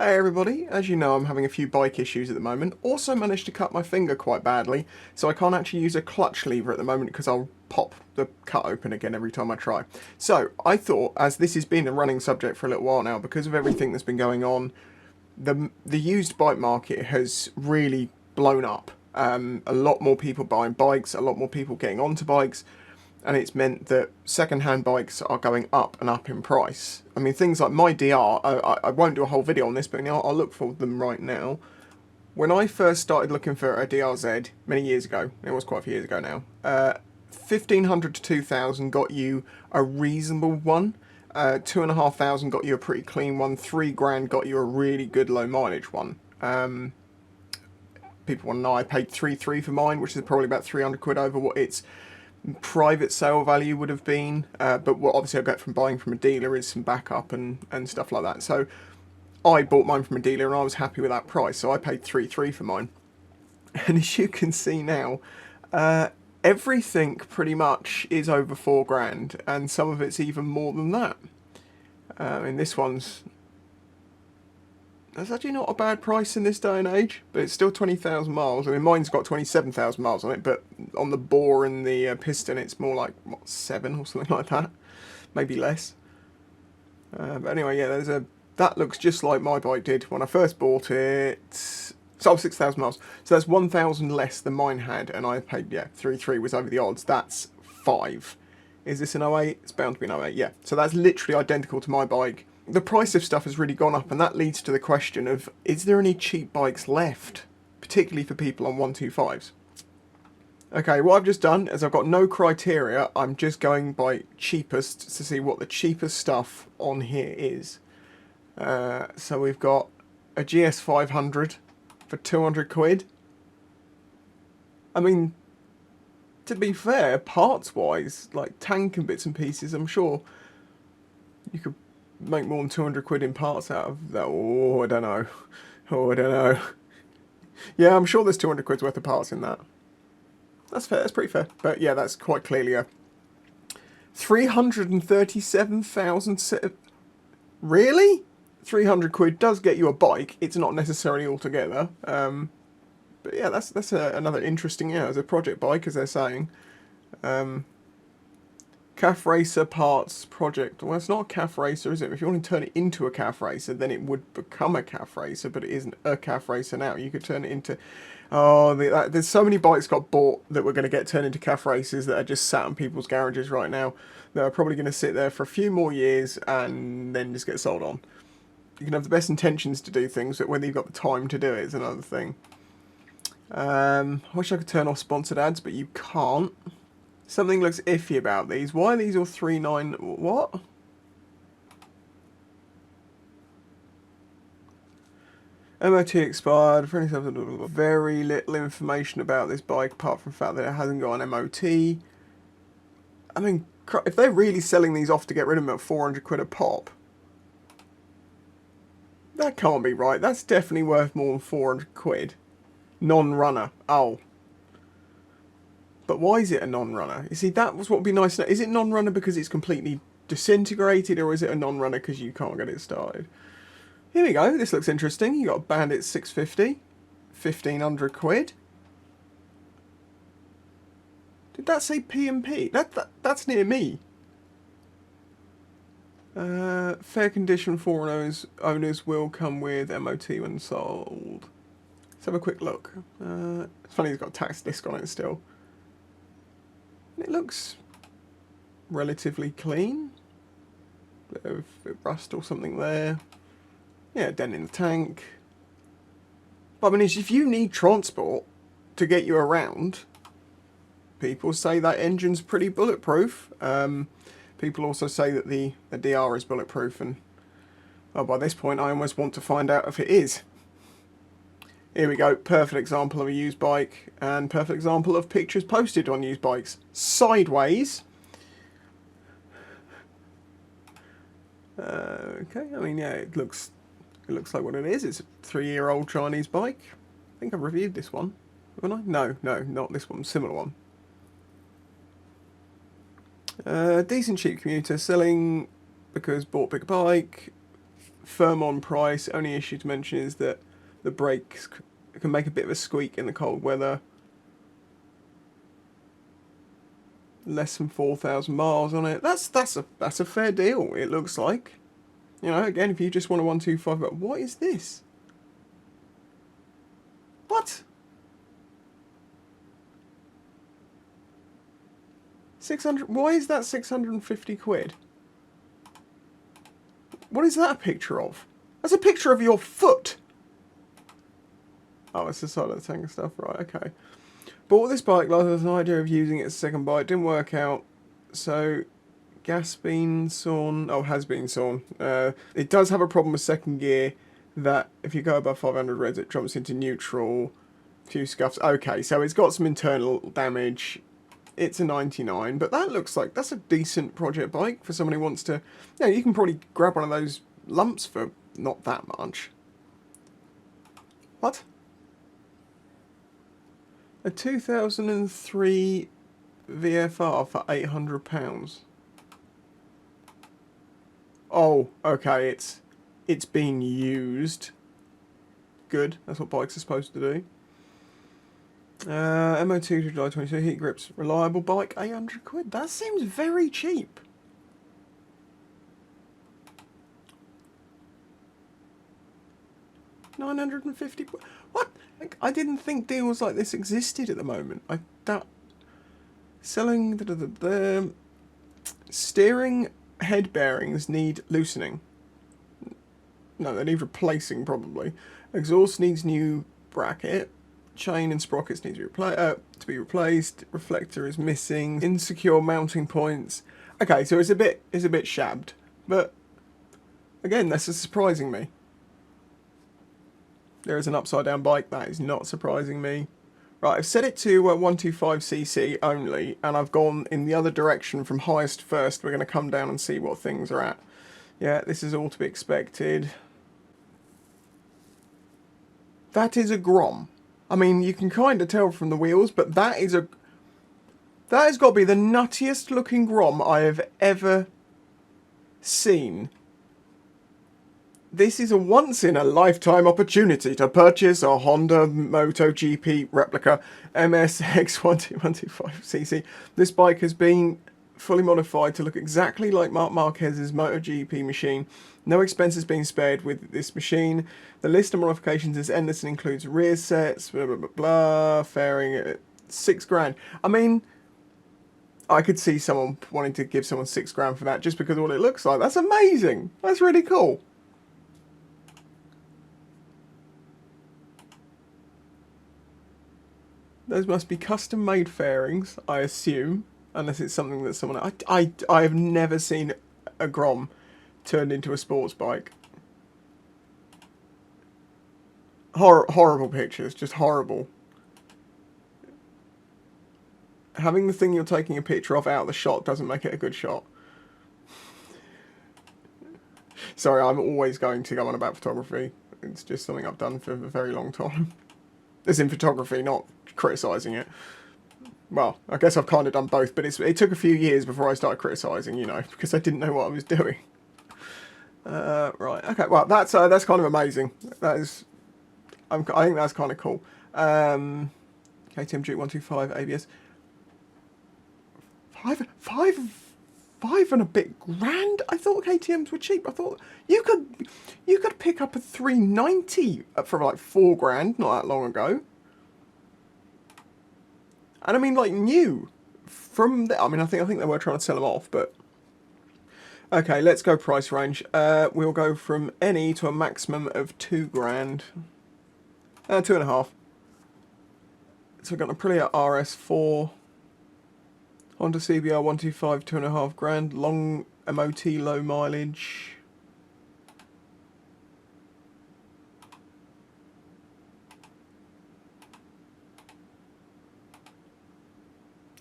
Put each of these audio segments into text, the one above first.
Hey everybody, as you know I'm having a few bike issues at the moment. Also managed to cut my finger quite badly, so I can't actually use a clutch lever at the moment because I'll pop the cut open again every time I try. So I thought, as this has been a running subject for a little while now, because of everything that's been going on, the used bike market has really blown up. A lot more people buying bikes, a lot more people getting onto bikes, and it's meant that second-hand bikes are going up and up in price. I mean, things like my DR, I won't do a whole video on this, but I'll look for them right now. When I first started looking for a DRZ many years ago, it was quite a few years ago now, 1,500 to 2,000 got you a reasonable one, 2,500 got you a pretty clean one, 3 grand got you a really good low mileage one. People want to know I paid 3,300 for mine, which is probably about 300 quid over what its private sale value would have been, but what obviously I get from buying from a dealer is some backup and stuff like that. So I bought mine from a dealer and I was happy with that price, so I paid 3,300 for mine. And as you can see now, everything pretty much is over 4 grand, and some of it's even more than that. And this one's, that's actually not a bad price in this day and age, but it's still 20,000 miles. I mean, mine's got 27,000 miles on it, but on the bore and the piston, it's more like, what, 7 or something like that? Maybe less. But anyway, yeah, that looks just like my bike did when I first bought it. So 6,000 miles. So that's 1,000 less than mine had, and I paid, yeah, 3,300 was over the odds. That's 5. Is this an 08? It's bound to be an 08, yeah. So that's literally identical to my bike. The price of stuff has really gone up, and that leads to the question of, is there any cheap bikes left, particularly for people on 125s? Okay, what I've just done is I've got no criteria, I'm just going by cheapest to see what the cheapest stuff on here is. So we've got a GS 500 for 200 quid. I mean, to be fair, parts-wise, like tank and bits and pieces, I'm sure you could make more than 200 quid in parts out of that. Oh, I don't know. Oh, I don't know. Yeah, I'm sure there's 200 quid's worth of parts in that. That's fair, that's pretty fair. But yeah, that's quite clearly a 337,000... Really? 300 quid does get you a bike. It's not necessarily altogether. But yeah, that's another interesting, yeah, as a project bike, as they're saying. Calf Racer parts project. Well, it's not a calf racer, is it? If you want to turn it into a calf racer, then it would become a calf racer, but it isn't a calf racer now. You could turn it into... Oh, there's so many bikes got bought that were going to get turned into calf racers that are just sat in people's garages right now. That are probably going to sit there for a few more years and then just get sold on. You can have the best intentions to do things, but whether you've got the time to do it is another thing. I wish I could turn off sponsored ads, but you can't. Something looks iffy about these. Why are these all 3.9? What? MOT expired. Very little information about this bike apart from the fact that it hasn't got an MOT. I mean, if they're really selling these off to get rid of them at 400 quid a pop, that can't be right. That's definitely worth more than 400 quid. Non-runner. Oh. But why is it a non-runner? You see, that was what would be nice to know. Is it non-runner because it's completely disintegrated, or is it a non-runner because you can't get it started? Here we go. This looks interesting. You got a Bandit 650. 1,500 quid. Did that say P&P? That's near me. Fair condition foreign owners will come with MOT when sold. Let's have a quick look. It's funny he's got a tax disc on it still. It looks relatively clean. Bit of rust or something there. Yeah, dent in the tank. But I mean, if you need transport to get you around, people say that engine's pretty bulletproof. People also say that the DR is bulletproof, and well, by this point I almost want to find out if it is. Here we go, perfect example of a used bike, and perfect example of pictures posted on used bikes. Sideways. Okay, I mean, yeah, it looks like what it is. It's a 3-year-old Chinese bike. I think I've reviewed this one, haven't I? No, not this one, similar one. Decent cheap commuter, selling because bought big bike. firm on price. Only issue to mention is that the brakes can make a bit of a squeak in the cold weather. Less than 4,000 miles on it. That's a fair deal, it looks like. You know, again, if you just want a 125, but what is this? What? 600, why is that 650 quid? What is that a picture of? That's a picture of your foot. Oh, it's the side of the tank and stuff, right, okay. Bought this bike last with an idea of using it as a second bike, didn't work out, so gas been sawn, oh, has been sawn. It does have a problem with second gear, that if you go above 500 revs it jumps into neutral, few scuffs. Okay, so it's got some internal damage. It's a 99, but that looks like that's a decent project bike for someone who wants to, you know, you can probably grab one of those lumps for not that much. What? A 2003 VFR for £800. Oh, okay, it's been used. Good, that's what bikes are supposed to do. MOT July 22, heat grips, reliable bike, 800 quid. That seems very cheap. £950. What? Like, I didn't think deals like this existed at the moment. Selling the steering head bearings need loosening. No, they need replacing probably. Exhaust needs new bracket. Chain and sprockets need to be replaced. Reflector is missing. Insecure mounting points. Okay, so it's a bit shabbed, but again, this is surprising me. There is an upside down bike, that is not surprising me. Right, I've set it to 125cc only, and I've gone in the other direction from highest to first. We're going to come down and see what things are at. Yeah, this is all to be expected. That is a Grom. I mean, you can kind of tell from the wheels, but that has got to be the nuttiest looking Grom I have ever seen. This is a once-in-a-lifetime opportunity to purchase a Honda MotoGP replica MSX 125cc. This bike has been fully modified to look exactly like Marc Marquez's MotoGP machine. No expense has been spared with this machine. The list of modifications is endless and includes rear sets, blah, blah, blah, blah, fairing at £6,000. I mean, I could see someone wanting to give someone £6,000 for that just because of what it looks like. That's amazing. That's really cool. Those must be custom-made fairings, I assume, unless it's something that someone... I have never seen a Grom turned into a sports bike. Horrible pictures, just horrible. Having the thing you're taking a picture of out of the shot doesn't make it a good shot. Sorry, I'm always going to go on about photography. It's just something I've done for a very long time. As in photography, not criticising it. Well, I guess I've kind of done both, but it took a few years before I started criticising, you know, because I didn't know what I was doing. Right, okay, well, that's kind of amazing. That is, I think that's kind of cool. KTM Duke 125 ABS. Five and a bit grand? I thought KTMs were cheap. I thought you could pick up a 390 for like £4,000 not that long ago. And I mean, like, new from the, I mean, I think they were trying to sell them off, but okay, let's go price range. We'll go from any to a maximum of £2,000, 2.5. So we've got an Aprilia RS4, Honda CBR 125, £2,500, long MOT, low mileage.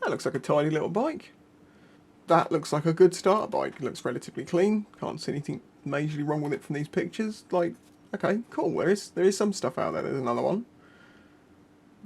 That looks like a tidy little bike. That looks like a good starter bike. It looks relatively clean. Can't see anything majorly wrong with it from these pictures. Like, okay, cool. There is some stuff out there. There's another one.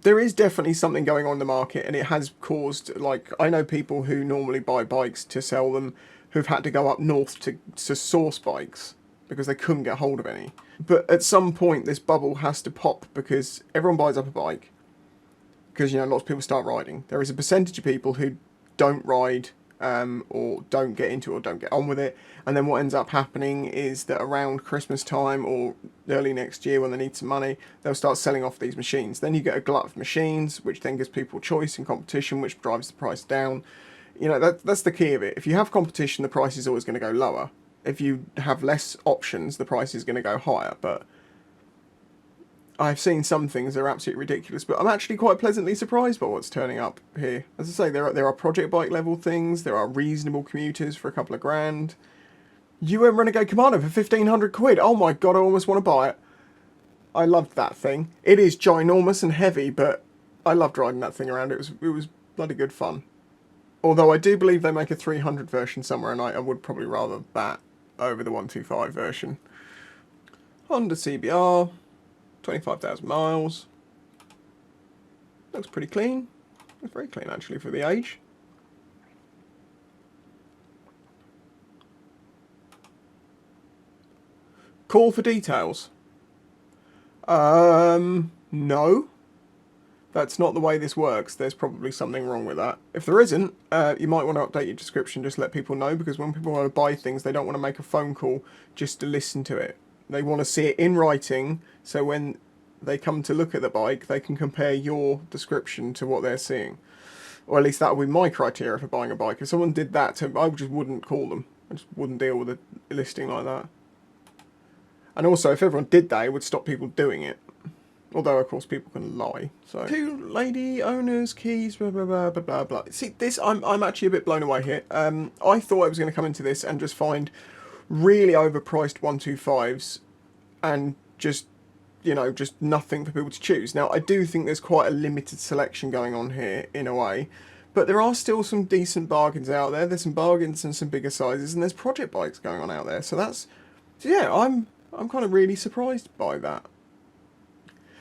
There is definitely something going on in the market, and it has caused, like, I know people who normally buy bikes to sell them who've had to go up north to source bikes because they couldn't get hold of any. But at some point this bubble has to pop because everyone buys up a bike because, you know, lots of people start riding. There is a percentage of people who don't ride or don't get into it or don't get on with it, and then what ends up happening is that around Christmas time or early next year when they need some money, they'll start selling off these machines. Then you get a glut of machines, which then gives people choice and competition, which drives the price down. You know, that's the key of it. If you have competition, the price is always going to go lower. If you have less options, the price is going to go higher. But I've seen some things that are absolutely ridiculous, but I'm actually quite pleasantly surprised by what's turning up here. As I say, there are project bike level things, there are reasonable commuters for a couple of grand. UM Renegade Commando for 1,500 quid. Oh my god, I almost want to buy it. I loved that thing. It is ginormous and heavy, but I loved riding that thing around. It was bloody good fun. Although I do believe they make a 300 version somewhere, and I would probably rather that over the 125 version. Honda CBR. 25,000 miles. Looks pretty clean. Looks very clean actually for the age. Call for details. No. That's not the way this works. There's probably something wrong with that. If there isn't, you might want to update your description, just let people know, because when people want to buy things, they don't want to make a phone call just to listen to it. They want to see it in writing, so when they come to look at the bike, they can compare your description to what they're seeing. Or at least that would be my criteria for buying a bike. If someone did that, I just wouldn't call them. I just wouldn't deal with a listing like that. And also, if everyone did that, it would stop people doing it. Although, of course, people can lie. So, 2 lady owners, keys, blah, blah, blah, blah, blah, blah. See, this, I'm actually a bit blown away here. I thought I was going to come into this and just find really overpriced 125s and just, you know, just nothing for people to choose. Now, I do think there's quite a limited selection going on here, in a way. But there are still some decent bargains out there. There's some bargains and some bigger sizes, and there's project bikes going on out there. So that's, yeah, I'm kind of really surprised by that.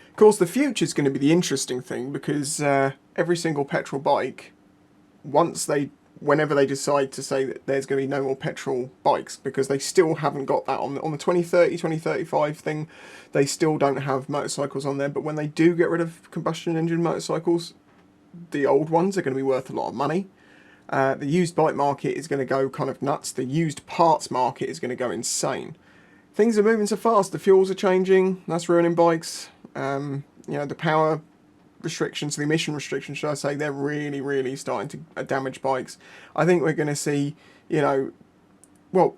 Of course, the future is going to be the interesting thing, because every single petrol bike, whenever they decide to say that there's going to be no more petrol bikes, because they still haven't got that on the 2030, 2035 thing, they still don't have motorcycles on there. But when they do get rid of combustion engine motorcycles, the old ones are going to be worth a lot of money. The used bike market is going to go kind of nuts. The used parts market is going to go insane. Things are moving so fast. The fuels are changing. That's ruining bikes. You know, the power restrictions, the emission restrictions, should I say, they're really, really starting to damage bikes. I think we're going to see, you know, well,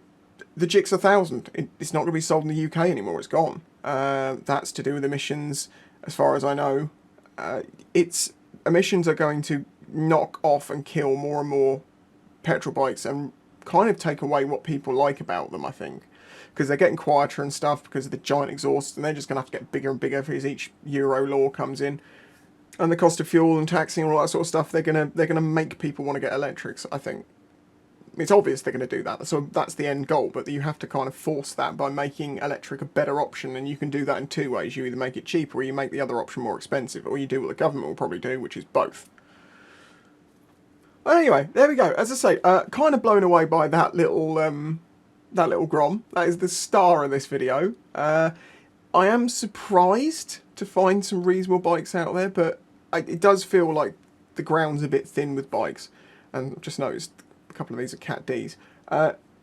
the GX 1000, it's not going to be sold in the UK anymore. It's gone. That's to do with emissions, as far as I know. Emissions are going to knock off and kill more and more petrol bikes and kind of take away what people like about them, I think. Because they're getting quieter and stuff because of the giant exhausts, and they're just going to have to get bigger and bigger as each Euro law comes in. And the cost of fuel and taxing and all that sort of stuff, they're gonna make people want to get electrics, I think. It's obvious they're going to do that, so that's the end goal, but you have to kind of force that by making electric a better option, and you can do that in 2 ways. You either make it cheaper, or you make the other option more expensive, or you do what the government will probably do, which is both. Anyway, there we go. As I say, kind of blown away by that little Grom. That is the star of this video. I am surprised to find some reasonable bikes out there, but it does feel like the ground's a bit thin with bikes. And I've just noticed a couple of these are Cat Ds.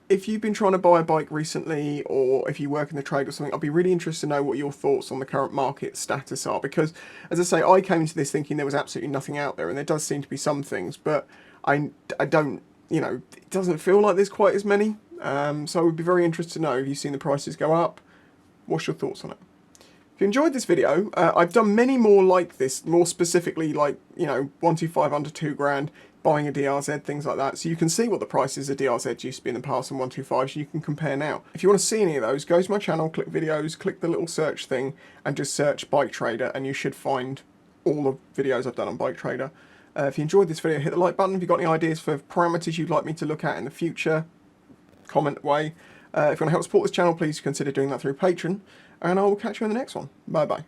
If you've been trying to buy a bike recently, or if you work in the trade or something, I'd be really interested to know what your thoughts on the current market status are. Because, as I say, I came into this thinking there was absolutely nothing out there, and there does seem to be some things, but I don't, you know, it doesn't feel like there's quite as many. So I would be very interested to know if you've seen the prices go up. What's your thoughts on it? If you enjoyed this video, I've done many more like this, more specifically like, you know, 125 under 2 grand, buying a DRZ, things like that. So you can see what the prices of DRZ used to be in the past and 125s, you can compare now. If you want to see any of those, go to my channel, click videos, click the little search thing, and just search Bike Trader, and you should find all the videos I've done on Bike Trader. If you enjoyed this video, hit the like button. If you've got any ideas for parameters you'd like me to look at in the future, comment away. If you want to help support this channel, please consider doing that through Patreon. And I will catch you in the next one. Bye bye.